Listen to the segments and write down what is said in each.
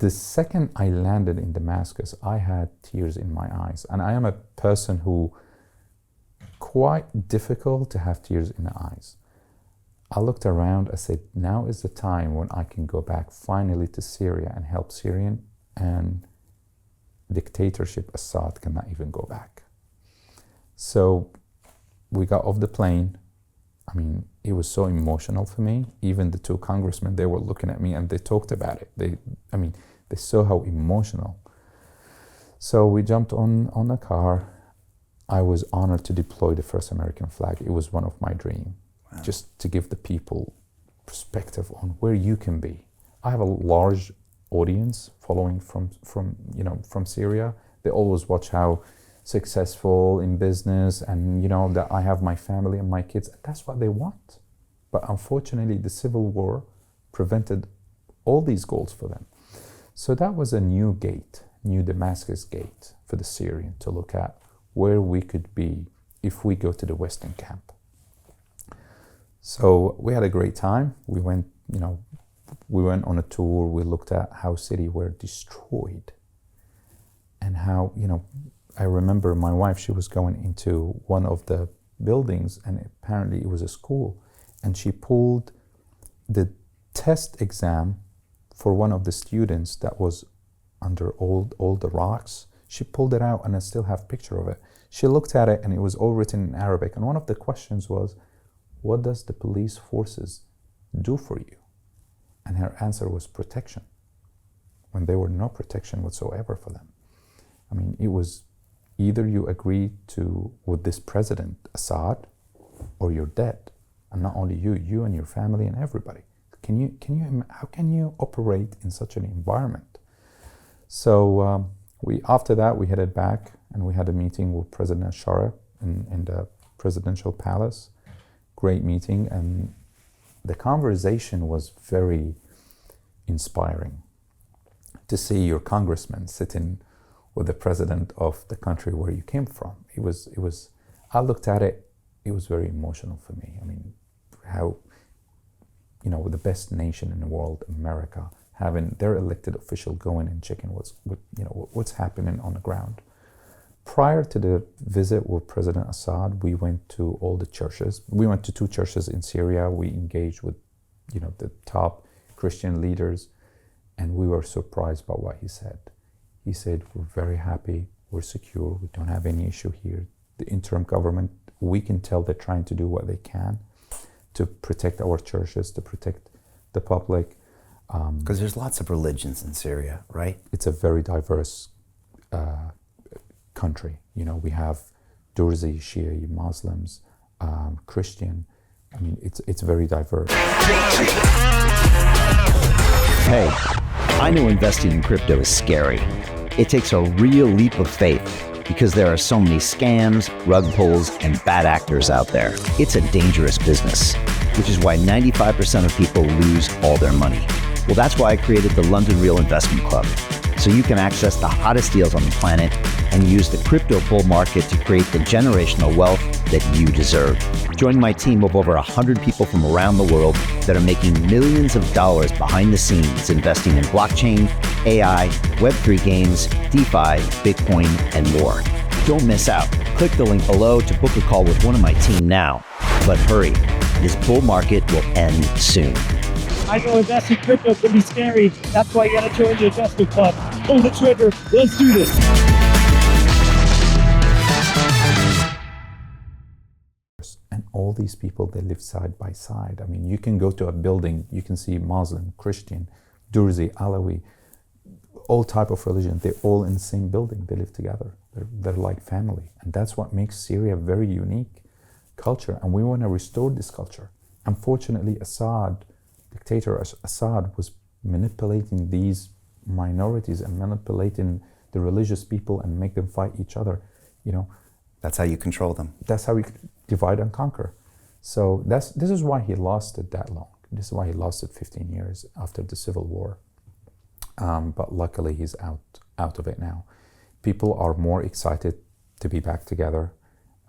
The second I landed in Damascus, I had tears in my eyes. And I am a person who quite difficult to have tears in the eyes. I looked around, I said, now is the time when I can go back finally to Syria and help Syrian, and dictatorship Assad cannot even go back. So we got off the plane. I mean, it was so emotional for me. Even the two congressmen, they were looking at me and they talked about it. They saw how emotional. So we jumped on the car. I was honored to deploy the first American flag. It was one of my dreams. Wow. Just to give the people perspective on where you can be. I have a large audience following from Syria. They always watch how successful in business, and that I have my family and my kids. That's what they want. But unfortunately, the civil war prevented all these goals for them. So that was a new gate, new Damascus gate for the Syrian to look at where we could be if we go to the Western camp. So we had a great time. We went on a tour. We looked at how cities were destroyed, and how, I remember my wife, she was going into one of the buildings, and apparently it was a school, and she pulled the test exam for one of the students that was under all the rocks. She pulled it out, and I still have a picture of it. She looked at it, and it was all written in Arabic, and one of the questions was, what does the police forces do for you? And her answer was protection, when there were no protection whatsoever for them. I mean, it was either you agree with this president, Assad, or you're dead. And not only you and your family and everybody. How can you operate in such an environment? So after that, we headed back, and we had a meeting with President Sharaa in the presidential palace. Great meeting, and the conversation was very inspiring. To see your congressman sitting with the president of the country where you came from. I looked at it, it was very emotional for me. I mean, how, the best nation in the world, America, having their elected official going and checking what's happening on the ground. Prior to the visit with President Assad, we went to all the churches. We went to 2 churches in Syria. We engaged with, the top Christian leaders, and we were surprised by what he said. He said, we're very happy, we're secure, we don't have any issue here. The interim government, we can tell they're trying to do what they can to protect our churches, to protect the public. Because there's lots of religions in Syria, right? It's a very diverse country. We have Druze, Shia, Muslims, Christian. I mean, it's very diverse. Hey, I know investing in crypto is scary. It takes a real leap of faith because there are so many scams, rug pulls, and bad actors out there. It's a dangerous business, which is why 95% of people lose all their money. Well, that's why I created the London Real Investment Club, so you can access the hottest deals on the planet and use the crypto bull market to create the generational wealth that you deserve. Join my team of over 100 people from around the world that are making millions of dollars behind the scenes investing in blockchain, AI, Web3 games, DeFi, Bitcoin, and more. Don't miss out. Click the link below to book a call with one of my team now. But hurry, this bull market will end soon. I know investing in crypto can be scary. That's why you gotta join the investment club. Pull the trigger. Let's do this. And all these people, they live side by side. I mean, you can go to a building, you can see Muslim, Christian, Druze, Alawi, all type of religion. They're all in the same building. They live together. They're like family. And that's what makes Syria a very unique culture. And we want to restore this culture. Unfortunately, dictator Assad was manipulating these minorities and manipulating the religious people and make them fight each other. That's how you control them. That's how we divide and conquer. So this is why he lost it that long. This is why he lost it 15 years after the civil war. But luckily he's out of it now. People are more excited to be back together.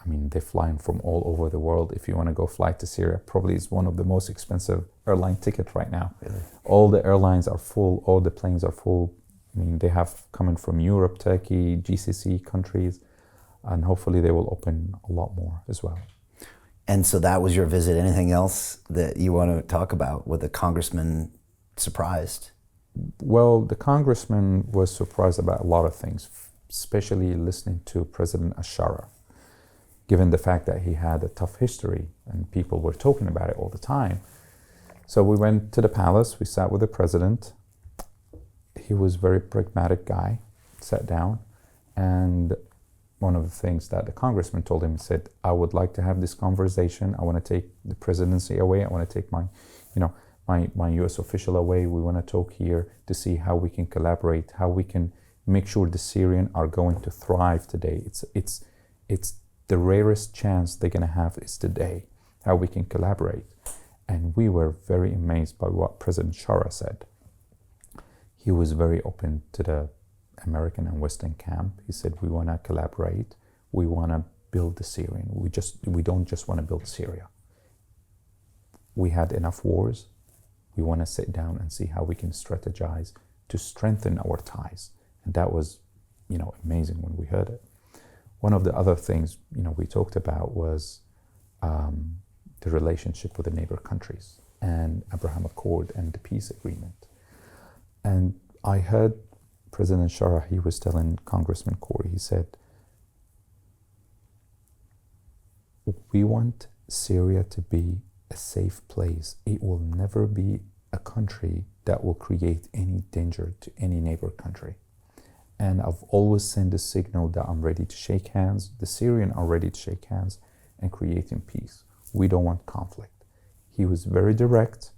I mean, they're flying from all over the world. If you want to go fly to Syria, probably is one of the most expensive airline tickets right now. Really? All the airlines are full, all the planes are full. I mean, they have coming from Europe, Turkey, GCC countries, and hopefully they will open a lot more as well. And so that was your visit. Anything else that you want to talk about with the congressman surprised? Well, the congressman was surprised about a lot of things, especially listening to President Sharaa, given the fact that he had a tough history and people were talking about it all the time. So we went to the palace, we sat with the president. He was a very pragmatic guy, sat down, and one of the things that the congressman told him, he said, I would like to have this conversation. I want to take the presidency away. I want to take my US official away. We want to talk here to see how we can collaborate, how we can make sure the Syrians are going to thrive today. It's the rarest chance they're going to have is today, how we can collaborate. And we were very amazed by what President Sharaa said. He was very open to the American and Western camp. He said, we want to collaborate. We want to build the Syrian. We don't just want to build Syria. We had enough wars. We want to sit down and see how we can strategize to strengthen our ties. And that was, amazing when we heard it. One of the other things, we talked about was the relationship with the neighbor countries and Abraham Accord and the peace agreement. And I heard President Sharaa, he was telling Congressman Corey, he said, we want Syria to be a safe place. It will never be a country that will create any danger to any neighbor country. And I've always sent a signal that I'm ready to shake hands. The Syrians are ready to shake hands and creating peace. We don't want conflict. He was very direct,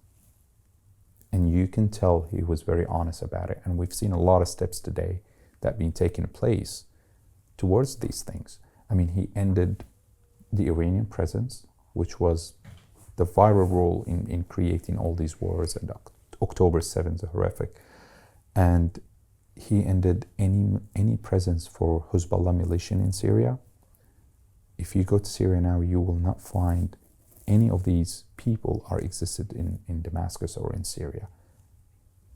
and you can tell he was very honest about it. And we've seen a lot of steps today that have been taking place towards these things. I mean, he ended the Iranian presence, which was the viral role in creating all these wars, and October 7th, horrific. And he ended any presence for Hezbollah militia in Syria. If you go to Syria now, you will not find any of these people are existed in Damascus or in Syria.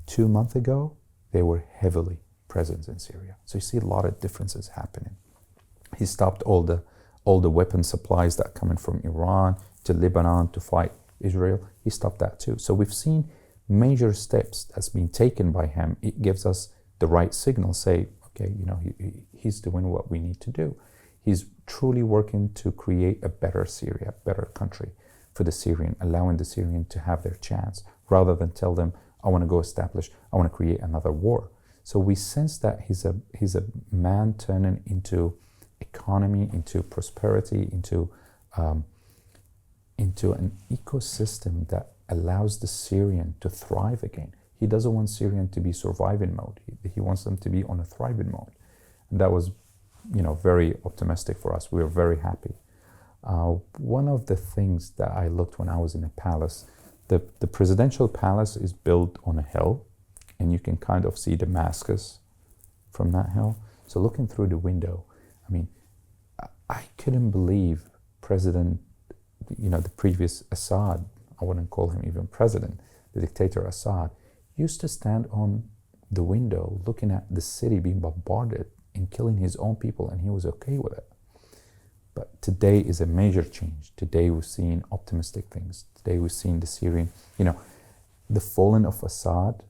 2 months ago, they were heavily present in Syria. So you see a lot of differences happening. He stopped all the weapon supplies that are coming from Iran to Lebanon to fight Israel. He stopped that too. So we've seen major steps that's been taken by him. It gives us the right signal, say, okay, he's doing what we need to do. He's truly working to create a better Syria, a better country for the Syrian, allowing the Syrian to have their chance, rather than tell them, I want to go establish, I want to create another war. So we sense that he's a man turning into economy, into prosperity, into an ecosystem that allows the Syrian to thrive again. He doesn't want Syrian to be surviving mode. He wants them to be on a thriving mode. And that was, very optimistic for us. We were very happy. One of the things that I looked when I was in the palace, the presidential palace is built on a hill, and you can kind of see Damascus from that hill. So looking through the window, I mean, I couldn't believe President, the previous Assad, I wouldn't call him even president, the dictator Assad, used to stand on the window looking at the city being bombarded and killing his own people, and he was okay with it. But today is a major change. Today we're seeing optimistic things. Today we're seeing the Syrian, the falling of Assad.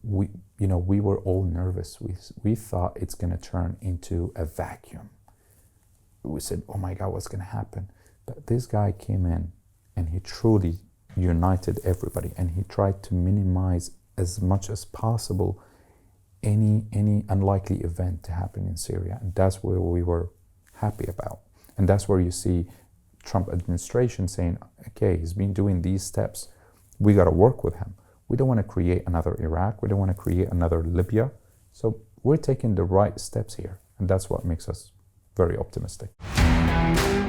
We were all nervous. We thought it's going to turn into a vacuum. We said, oh my God, what's going to happen? But this guy came in and he truly united everybody, and he tried to minimize as much as possible any unlikely event to happen in Syria. And that's where we were happy about. And that's where you see Trump administration saying, okay, he's been doing these steps. We got to work with him. We don't want to create another Iraq. We don't want to create another Libya. So we're taking the right steps here. And that's what makes us very optimistic.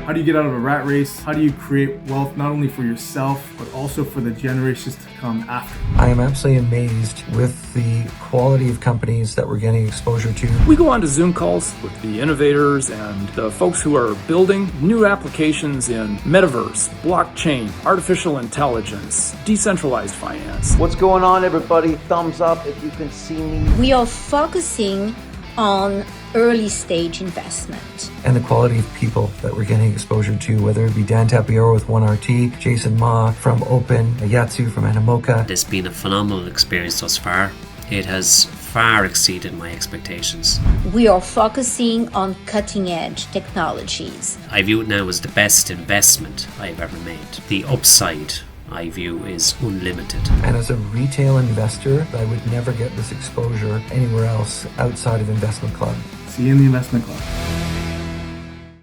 How do you get out of a rat race? How do you create wealth not only for yourself, but also for the generations to come after? I am absolutely amazed with the quality of companies that we're getting exposure to. We go on to Zoom calls with the innovators and the folks who are building new applications in metaverse, blockchain, artificial intelligence, decentralized finance. What's going on, everybody? Thumbs up if you can see me. We are focusing on early stage investment. And the quality of people that we're getting exposure to, whether it be Dan Tapiero with 1RT, Jason Ma from Open, Yatsu from Animoca. It's been a phenomenal experience thus far. It has far exceeded my expectations. We are focusing on cutting edge technologies. I view it now as the best investment I've ever made. The upside I view is unlimited. And as a retail investor, I would never get this exposure anywhere else outside of Investment Club. See you in the Investment Club.